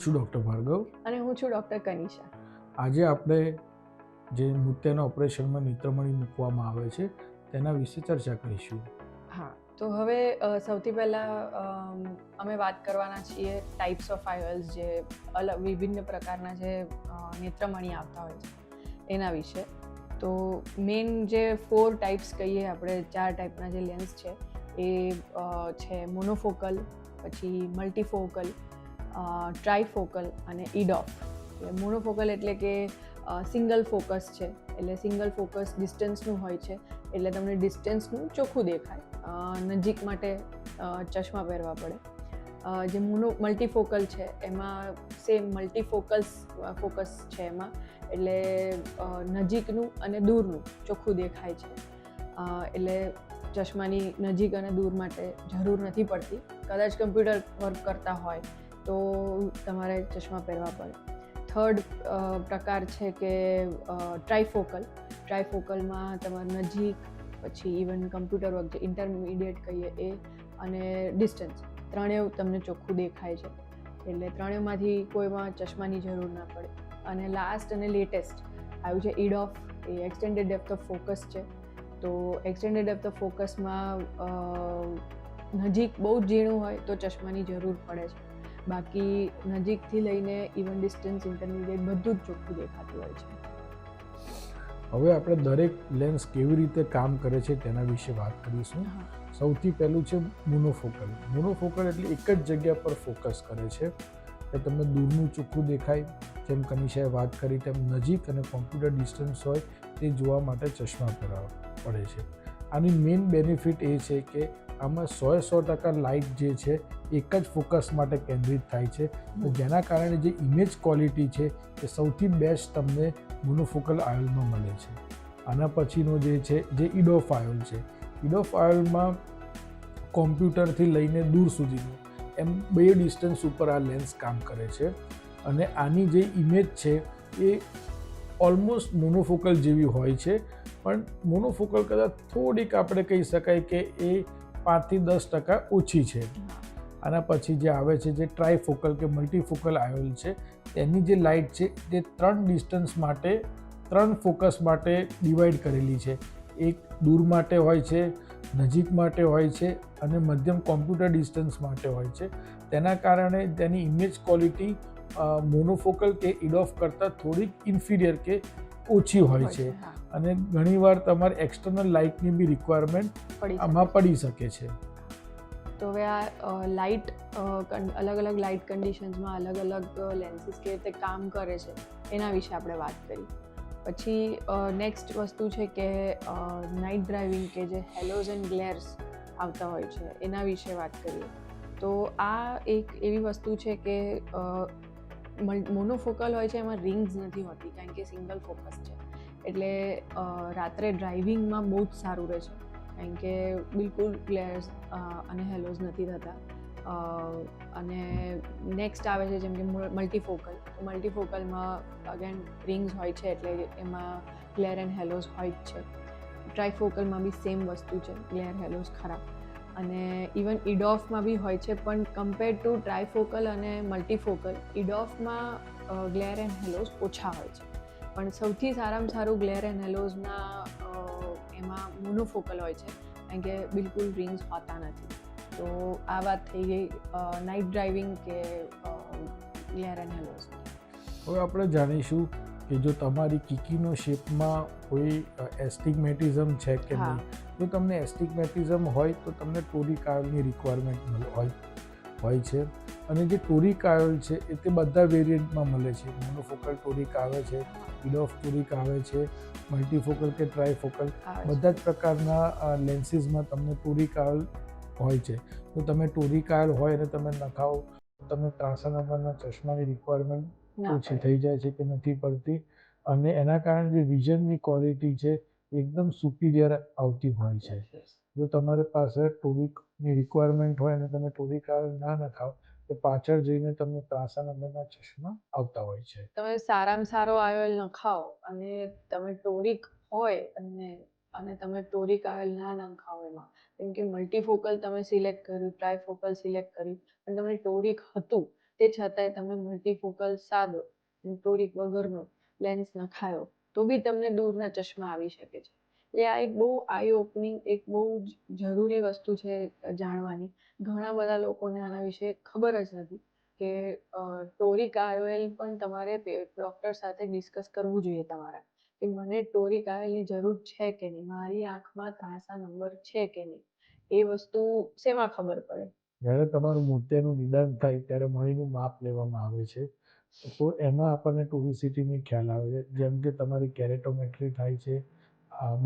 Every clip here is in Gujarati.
છું ડૉક્ટર ભાર્ગવ અને હું છું ડૉક્ટર કનિષા. આજે આપણે જે મોતિયાના ઓપરેશનમાં નેત્રમણી મૂકવામાં આવે છે તેના વિશે ચર્ચા કરીશું. હા, તો હવે સૌથી પહેલાં અમે વાત કરવાના છીએ ટાઈપ્સ ઓફ આઈઓએલ્સ, જે વિભિન્ન પ્રકારના જે નેત્રમણી આવતા હોય છે એના વિશે. તો મેઇન જે 4 ટાઈપ્સ કહીએ આપણે, 4 ટાઈપના જે લેન્સ છે એ છે મોનોફોકલ, પછી મલ્ટીફોકલ, ટ્રાયફોકલ અને ઇડોફ. એટલે મોનોફોકલ એટલે કે સિંગલ ફોકસ છે, એટલે સિંગલ ફોકસ ડિસ્ટન્સનું હોય છે, એટલે તમને ડિસ્ટન્સનું ચોખ્ખું દેખાય, નજીક માટે ચશ્મા પહેરવા પડે. જે મલ્ટીફોકલ છે એમાં સેમ ફોકસ છે એમાં, એટલે નજીકનું અને દૂરનું ચોખ્ખું દેખાય છે, એટલે ચશ્માની નજીક અને દૂર માટે જરૂર નથી પડતી. કદાચ કમ્પ્યુટર વર્ક કરતા હોય તો તમારે ચશ્મા પહેરવા પડે. થર્ડ પ્રકાર છે કે ટ્રાયફોકલમાં તમારે નજીક, પછી ઇવન કમ્પ્યુટર વર્ક જે ઇન્ટરમીડિયેટ કહીએ એ, અને ડિસ્ટન્સ, ત્રણેય તમને ચોખ્ખું દેખાય છે, એટલે ત્રણેયમાંથી કોઈમાં ચશ્માની જરૂર ના પડે. અને લાસ્ટ અને લેટેસ્ટ આવ્યું છે ઇડોફ, એ એક્સટેન્ડેડ ડેપ્થ ઓફ ફોકસ છે. તો એક્સટેન્ડેડ ડેપ્થ ઓફ ફોકસમાં નજીક બહુ જ ઝીણું હોય તો ચશ્માની જરૂર પડે છે, બાકી નજીકથી લઈને ઇવન ડિસ્ટન્સ, ઇન્ટરમીડિયેટ બધું જ ચોખ્ખું દેખાતું હોય છે. હવે આપણે દરેક લેન્સ કેવી રીતે કામ કરે છે તેના વિશે વાત કરીશું. સૌથી પહેલું છે મોનોફોકલ. મોનોફોકલ એટલે એક જ જગ્યા પર ફોકસ કરે છે, કે તમને દૂરનું ચોખ્ખું દેખાય, જેમ કનિષાએ વાત કરી તેમ નજીક અને કોમ્પ્યુટર ડિસ્ટન્સ હોય તે જોવા માટે ચશ્મા પહેરવા પડે છે. આની મેઇન બેનિફિટ એ છે કે આમાં 100% લાઇટ જે છે એક જ ફોકસ માટે કેન્દ્રિત થાય છે, જેના કારણે જે ઇમેજ ક્વોલિટી છે એ સૌથી બેસ્ટ તમને મોનોફોકલ આયોલમાં મળે છે. આના પછીનો જે છે જે ઇડોફ આયોલ છે. ઇડોફ આયોલમાં કોમ્પ્યુટરથી લઈને દૂર સુધીનું એમ 2 ડિસ્ટન્સ ઉપર આ લેન્સ કામ કરે છે, અને આની જે ઇમેજ છે એ ઓલમોસ્ટ મોનોફોકલ જેવી હોય છે, પણ મોનોફોકલ કદાચ થોડીક આપણે કહી શકાય કે એ 5થી 10% ઓછી છે. આના પછી જે આવે છે જે ટ્રાયફોકલ કે મલ્ટીફોકલ આયોલ છે, તેની જે લાઇટ છે તે 3 ડિસ્ટન્સ માટે, 3 ફોકસ માટે ડિવાઈડ કરેલી છે. એક દૂર માટે હોય છે, નજીક માટે હોય છે, અને મધ્યમ કોમ્પ્યુટર ડિસ્ટન્સ માટે હોય છે. તેના કારણે તેની ઇમેજ ક્વોલિટી મોનોફોકલ કે ઇડોફ કરતાં થોડીક ઇન્ફિરિયર કે ઓછી હોય છે, અને ઘણીવાર તમારે એક્સટર્નલ લાઇટની બી રિક્વાયરમેન્ટ આમાં પડી શકે છે. તો હવે આ લાઇટ, અલગ અલગ લાઇટ કન્ડિશન્સમાં અલગ અલગ લેન્સીસ કેવી રીતે કામ કરે છે એના વિશે આપણે વાત કરી. પછી નેક્સ્ટ વસ્તુ છે કે નાઇટ ડ્રાઇવિંગ, કે જે હેલોઝ એન્ડ ગ્લેર્સ આવતા હોય છે એના વિશે વાત કરીએ. તો આ એક એવી વસ્તુ છે કે મોનોફોકલ હોય છે, એમાં રિંગ્સ નથી હોતી કારણ કે સિંગલ ફોકસ છે, એટલે રાત્રે ડ્રાઇવિંગમાં બહુ જ સારું રહે છે, કારણ કે બિલકુલ ગ્લેર્સ અને હેલોઝ નથી થતા. અને નેક્સ્ટ આવે છે જેમ કે મલ્ટીફોકલ. મલ્ટીફોકલમાં અગેન રિંગ્સ હોય છે, એટલે એમાં ગ્લેર એન્ડ હેલોઝ હોય જ છે. ટ્રાયફોકલમાં બી સેમ વસ્તુ છે, ગ્લેર હેલોઝ ખરા. અને ઇવન ઇડોફમાં બી હોય છે, પણ કમ્પેર ટુ ટ્રાયફોકલ અને મલ્ટીફોકલ, ઇડોફમાં ગ્લેર એન્ડ હેલોઝ ઓછા હોય છે. પણ સૌથી સારામાં સારું ગ્લેર એન્ડ હેલોઝના એમાં મોનોફોકલ હોય છે, કારણ કે બિલકુલ રિંગ્સ હોતા નથી. તો આ વાત થઈ ગઈ નાઇટ ડ્રાઇવિંગ કે ગ્લેર એન્ડ હેલોઝ. હવે આપણે જાણીશું કે જો તમારી કીકીનો શેપમાં કોઈ એસ્ટિગ્મેટિઝમ છે કે નહીં. જો તમને એસ્ટિગ્મેટિઝમ હોય તો તમને ટોરિક આયોલની રિક્વાયરમેન્ટ હોય છે, અને જે ટોરિક આયોલ છે એ તે બધા વેરિયન્ટમાં મળે છે. મોનોફોકલ ટોરિક આવે છે, ઇડોફ ટોરિક આવે છે, મલ્ટીફોકલ કે ટ્રાયફોકલ, બધા જ પ્રકારના લેન્સીસમાં તમને ટોરિક આયોલ હોય છે. તો તમે ટોરિક આયોલ હોય અને તમે નખાવો, તમને ત્રાંસા નંબરના ચશ્માની રિક્વાયરમેન્ટ ઓછી થઈ જાય છે કે નથી પડતી, અને એના કારણે જે વિઝનની ક્વોલિટી છે એકદમ સુપિરિયર આવતી હોય છે. જો તમારી પાસે ટોરિકની રિક્વાયરમેન્ટ હોય અને તમે ટોરિક આયોલ ના નખાવ તો પાછળ જઈને તમને ત્રાંસા નંબરના ચશ્મા આવતા હોય છે. તમે સારામાં સારો આયોલ નખાવો અને તમે ટોરિક હોય અને તમે ટોરિક આયોલ ના નખાવો એમાં, કેમ કે મલ્ટીફોકલ તમે સિલેક્ટ કર્યું, ટ્રાયફોકલ સિલેક્ટ કર્યું, અને તમને ટોરિક હતું, તે છતાંય તમે મલ્ટીફોકલ સાદો ટોરિક વગરનો લેન્સ નખાયો તો બી તમને દૂરના ચશ્મા આવી શકે છે. એટલે આ એક બહુ આઈ ઓપનિંગ, એક બહુ જરૂરી વસ્તુ છે જાણવાની. ઘણા બધા લોકોને આના વિશે ખબર જ નથી કે ટોરિક IOL પણ તમારે ડૉક્ટર સાથે ડિસ્કસ કરવું જોઈએ તમારા, કે મને ટોરિક IOLની જરૂર છે કે નહીં, મારી આંખમાં ત્રાંસા નંબર છે કે નહીં. એ વસ્તુ શેમાં ખબર પડે? જ્યારે તમારું મોતિયાનું નિદાન થાય ત્યારે મણીનું માપ લેવામાં આવે છે, તો એમાં આપણને ટોરિસિટીની ખ્યાલ આવે છે. જેમ કે તમારી કેરેટોમેટ્રી થાય છે,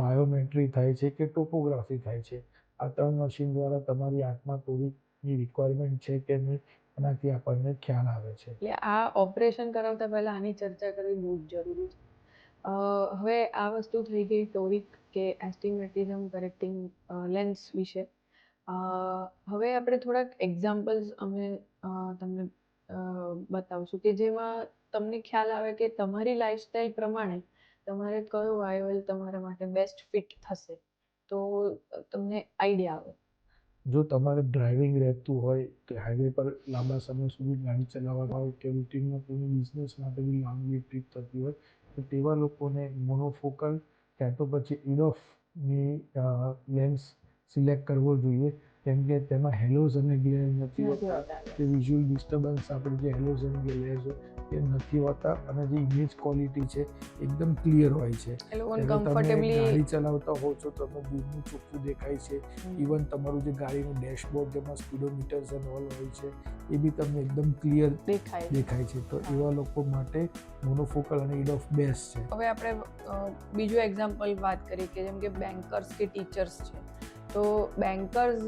બાયોમેટ્રી થાય છે કે ટોપોગ્રાફી થાય છે. આ 3 મશીન દ્વારા તમારી આંખમાં ટોરિકની રિક્વાયરમેન્ટ છે કે નહીં એનાથી આપણને ખ્યાલ આવે છે. એટલે આ ઓપરેશન કરાવતા પહેલા આની ચર્ચા કરવી બહુ જ જરૂરી છે. હવે આ વસ્તુ થઈ ગઈ ટોરિક કે એસ્ટિગ્મેટિઝમ કરેક્ટિંગ લેન્સ વિશે. હવે આપણે થોડાક એક્ઝામ્પલ્સ અમે તમને બતાવશું કે જેમાં તમને ખ્યાલ આવે કે તમારી લાઈફસ્ટાઈલ પ્રમાણે તમારે કયો IOL તમારા માટે બેસ્ટ ફિટ થશે, તો તમને આઈડિયા આવે. જો તમારે ડ્રાઇવિંગ રહેતું હોય કે હાઈવે પર લાંબા સમય સુધી ગાડી ચલાવવા હોય કે રૂટિનમાં કોઈ બિઝનેસ માટે બી લાંબી ટ્રીપ થતી હોય તો તેવા લોકોને મોનોફોકલ ક્યાં તો પછી ઇડોફની લેન્સ સિલેક્ટ કરવો જોઈએ. કેમ કે તેમાં હેલોઝ અને ગ્લેર નથી હોતા. તે વિઝ્યુઅલ ડિસ્ટર્બન્સ આપણે જે હેલોઝ અને ગ્લેર છે એ નથી હોતા અને જે ઇમેજ ક્વોલિટી છે એકદમ ક્લિયર હોય છે. કમ્ફર્ટેબલી ગાડી ચલાવતા હો છો તમે દૂરનું ચોખ્ખું દેખાય છે. ઇવન તમારું જે ગાડીનું ડેશબોર્ડ જેમાં સ્પીડોમીટર્સ એન્ડ ઓલ હોય છે એ બી તમને એકદમ ક્લિયર દેખાય છે. તો એવા લોકો માટે મોનોફોકલ અને ઇડોફ બેસ્ટ છે. હવે આપણે બીજું એક્ઝામ્પલ વાત કરીએ કે જેમ કે બેન્કર્સ કે ટીચર્સ છે. તો બેન્કર્સ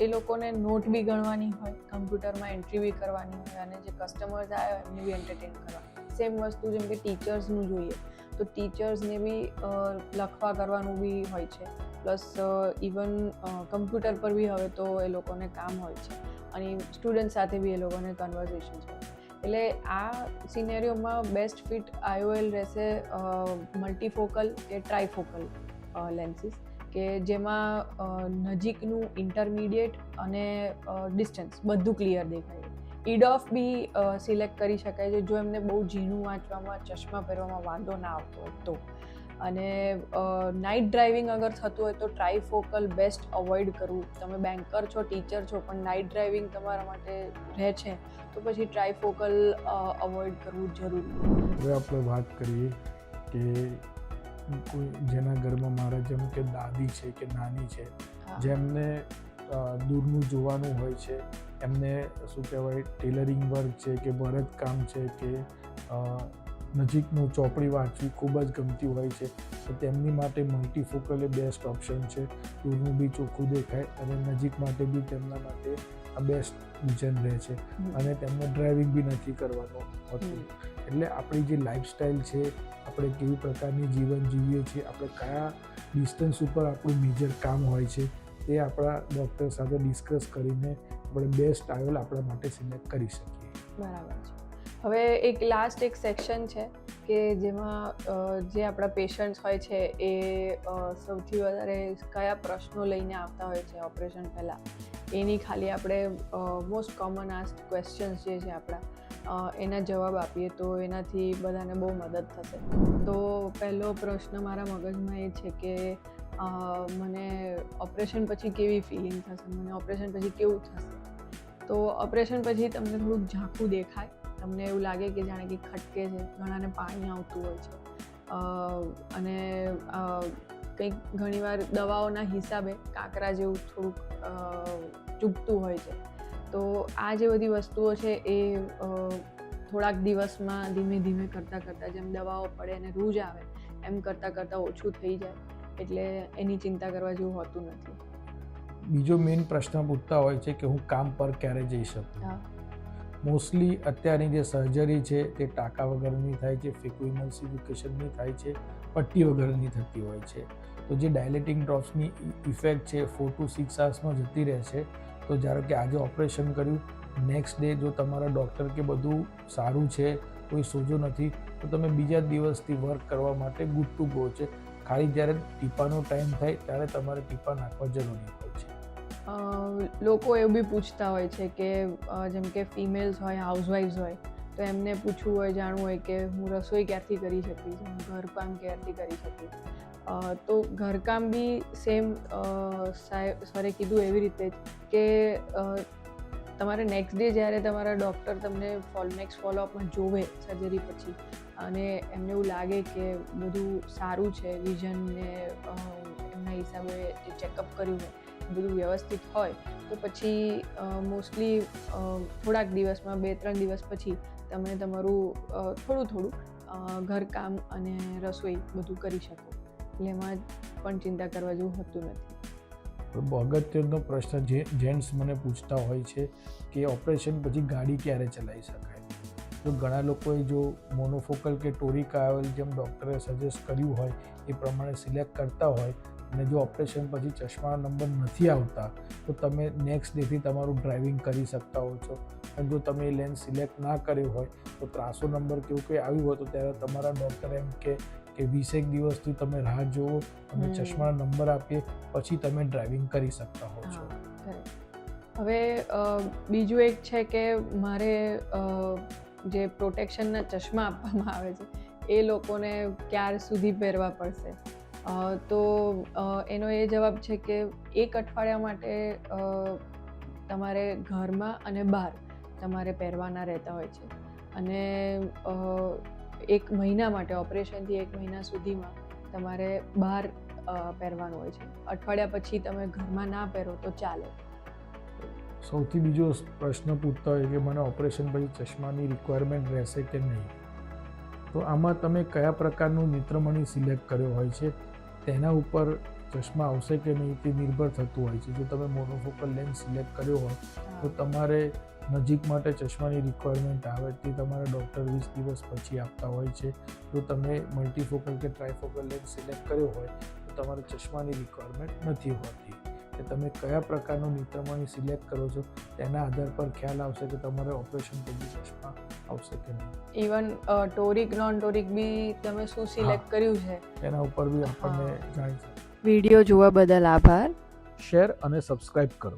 એ લોકોને નોટ બી ગણવાની હોય, કમ્પ્યુટરમાં એન્ટ્રી બી કરવાની હોય અને જે કસ્ટમર્સ આવ્યા એમને બી એન્ટરટેન કરવાની. સેમ વસ્તુ જેમ કે ટીચર્સનું જોઈએ તો ટીચર્સને બી લખવા કરવાનું બી હોય છે. પ્લસ ઇવન કમ્પ્યુટર પર બી હવે તો એ લોકોને કામ હોય છે અને સ્ટુડન્ટ સાથે બી એ લોકોને કન્વર્ઝેશન છે. એટલે આ સિનેરિયોમાં બેસ્ટ ફિટ IOL રહેશે મલ્ટીફોકલ કે ટ્રાયફોકલ લેન્સીસ, કે જેમાં નજીકનું, ઇન્ટરમીડિયેટ અને ડિસ્ટન્સ બધું ક્લિયર દેખાય. ઇડોફ બી સિલેક્ટ કરી શકાય છે જો એમને બહુ ઝીણું વાંચવામાં, ચશ્મા પહેરવામાં વાંધો ના આવતો હોય તો. અને નાઇટ ડ્રાઇવિંગ અગર થતું હોય તો ટ્રાયફોકલ બેસ્ટ અવોઇડ કરવું. તમે બેન્કર છો, ટીચર છો, પણ નાઇટ ડ્રાઇવિંગ તમારા માટે રહે છે તો પછી ટ્રાયફોકલ અવોઇડ કરવું જરૂરી. હવે આપણે વાત કરીએ કે કોઈ જેના ઘરમાં મારા જેમ કે દાદી છે કે નાની છે, જેમને દૂરનું જોવાનું હોય છે, એમને શું કહેવાય ટેલરિંગ વર્ક છે કે ભરતકામ છે કે નજીકનું ચોપડી વાંચવી ખૂબ જ ગમતી હોય છે, તો તેમની માટે મલ્ટીફોકલ એ બેસ્ટ ઓપ્શન છે. દૂરનું બી ચોખ્ખું દેખાય અને નજીક માટે બી તેમના માટે આ બેસ્ટ વિઝન રહે છે અને તેમને ડ્રાઇવિંગ બી નથી કરવાનું હોતું. એટલે આપણી જે લાઈફસ્ટાઈલ છે, આપણે કેવી પ્રકારની જીવન જીવીએ છીએ, આપણે કયા ડિસ્ટન્સ ઉપર આપણું મેજર કામ હોય છે તે આપણા ડૉક્ટર સાથે ડિસ્કસ કરીને આપણે બેસ્ટ IOL આપણા માટે સિલેક્ટ કરી શકીએ. બરાબર છે. હવે એક લાસ્ટ એક સેક્શન છે કે જેમાં જે આપણા પેશન્ટ્સ હોય છે એ સૌથી વધારે કયા પ્રશ્નો લઈને આવતા હોય છે ઓપરેશન પહેલાં, એની ખાલી આપણે મોસ્ટ કોમન આસ્ક્ડ ક્વેશ્ચન્સ જે છે આપણા એના જવાબ આપીએ તો એનાથી બધાને બહુ મદદ થશે. તો પહેલો પ્રશ્ન મારા મગજમાં એ છે કે મને ઓપરેશન પછી કેવી ફિલિંગ થશે, મને ઓપરેશન પછી કેવું થશે. તો ઓપરેશન પછી તમને થોડુંક ઝાંખું દેખાય, તમને એવું લાગે કે જાણે કે ખટકે છે, ઘણાને પાણી આવતું હોય છે અને કંઈક ઘણીવાર દવાઓના હિસાબે કાંકરા જેવું થોડુંક ચૂપતું હોય છે. તો આ જે બધી વસ્તુઓ છે એ થોડાક દિવસમાં ધીમે ધીમે કરતાં જેમ દવાઓ પડે અને રૂજ આવે એમ કરતાં ઓછું થઈ જાય, એટલે એની ચિંતા કરવા જેવું હોતું નથી. બીજો મેઇન પ્રશ્ન પૂછતા હોય છે કે હું કામ પર ક્યારે જઈ શકું. મોસ્ટલી અત્યારની જે સર્જરી છે તે ટાંકા વગરની થાય છે, ફિક્યુમલ્સિફિકેશનની થાય છે, પટ્ટી વગરની થતી હોય છે. તો જે ડાયલેટિંગ ડ્રોપ્સની ઇફેક્ટ છે 4 to 6 અવર્સમાં જતી રહે છે. તો ધારો કે આજે ઓપરેશન કર્યું, નેક્સ્ટ ડે જો તમારા ડૉક્ટર કે બધું સારું છે, કોઈ સોજો નથી, તો તમે બીજા દિવસથી વર્ક કરવા માટે ગુડ ટુ ગો છે. ખાલી જ્યારે ટીપાનો ટાઈમ થાય ત્યારે તમારે ટીપા નાખવા જરૂરી હોય છે. લોકો એવું બી પૂછતા હોય છે કે જેમ કે ફિમેલ્સ હોય, હાઉસવાઇફ્સ હોય, તો એમને પૂછવું હોય, જાણવું હોય કે હું રસોઈ ક્યારથી કરી શકીશ, હું ઘરકામ ક્યારથી કરી શકીશ. તો ઘરકામ બી સેમ સરે કીધું એવી રીતે જ કે તમારે નેક્સ્ટ ડે જ્યારે તમારા ડૉક્ટર તમને નેક્સ્ટ ફોલોઅપમાં જોવે સર્જરી પછી અને એમને એવું લાગે કે બધું સારું છે, વિઝનને એમના હિસાબે જે ચેકઅપ કર્યું હોય બધું વ્યવસ્થિત હોય, તો પછી મોસ્ટલી થોડાક દિવસમાં 2-3 દિવસ પછી તમે તમારું થોડું ઘરકામ અને રસોઈ બધું કરી શકો. એટલે એમાં પણ ચિંતા કરવા જેવું હોતું નથી. અગત્યનો પ્રશ્ન જેન્ટ્સ મને પૂછતા હોય છે કે ઓપરેશન પછી ગાડી ક્યારે ચલાવી શકાય. તો ઘણા લોકોએ જો મોનોફોકલ કે ટોરિક આયોલ જેમ ડૉક્ટરે સજેસ્ટ કર્યું હોય એ પ્રમાણે સિલેક્ટ કરતા હોય અને જો ઓપરેશન પછી ચશ્માનો નંબર નથી આવતા તો તમે નેક્સ્ટ ડેથી તમારું ડ્રાઇવિંગ કરી શકતા હો છો. અને જો તમે એ લેન્સ સિલેક્ટ ના કર્યો હોય તો 300 નંબર કે એવું કંઈ આવ્યું હોય તો ત્યારે તમારા ડૉક્ટર એમ કે 20 દિવસથી તમે રાહ જુઓ અને ચશ્માનો નંબર આપીએ પછી તમે ડ્રાઇવિંગ કરી શકતા હો છો. હવે બીજું એક છે કે મારે જે પ્રોટેક્શનના ચશ્મા આપવામાં આવે છે એ લોકોને ક્યાર સુધી પહેરવા પડશે. તો એનો એ જવાબ છે કે 1 અઠવાડિયા માટે તમારે ઘરમાં અને બહાર તમારે પહેરવાના રહેતા હોય છે અને 1 મહિના માટે ઓપરેશનથી 1 મહિના સુધીમાં તમારે બહાર પહેરવાનું હોય છે. અઠવાડિયા પછી તમે ઘરમાં ના પહેરો તો ચાલે. સૌથી બીજો પ્રશ્ન પૂછતા હોય કે મને ઓપરેશન પછી ચશ્માની રિક્વાયરમેન્ટ રહેશે કે નહીં. તો આમાં તમે કયા પ્રકારનું નેત્રમણી સિલેક્ટ કર્યો હોય છે તેના ઉપર ચશ્મા આવશે કે નહીં તે નિર્ભર થતું હોય છે. જો તમે મોનોફોકલ લેન્સ સિલેક્ટ કર્યો હોય તો તમારે નજીક માટે ચશ્માની રિક્વાયરમેન્ટ આવે તે તમારા ડૉક્ટર 20 દિવસ પછી આપતા હોય છે. જો તમે મલ્ટીફોકલ કે ટ્રાયફોકલ લેન્સ સિલેક્ટ કર્યો હોય તો તમારે ચશ્માની રિક્વાયરમેન્ટ નથી હોતી. કે તમે કયા પ્રકારનું નેત્રમણી સિલેક્ટ કરો છો તેના આધાર પર ખ્યાલ આવશે કે તમારે ઓપરેશન પછી ચશ્મા આવશે કે નહીં. ઇવન ટોરિક નોન ટોરિક બી તમે શું સિલેક્ટ કર્યું છે તેના ઉપર બી આપણને જાણી શકીએ. વિડીયો જોવા બદલ આભાર. શેર અને સબસ્ક્રાઇબ કરો.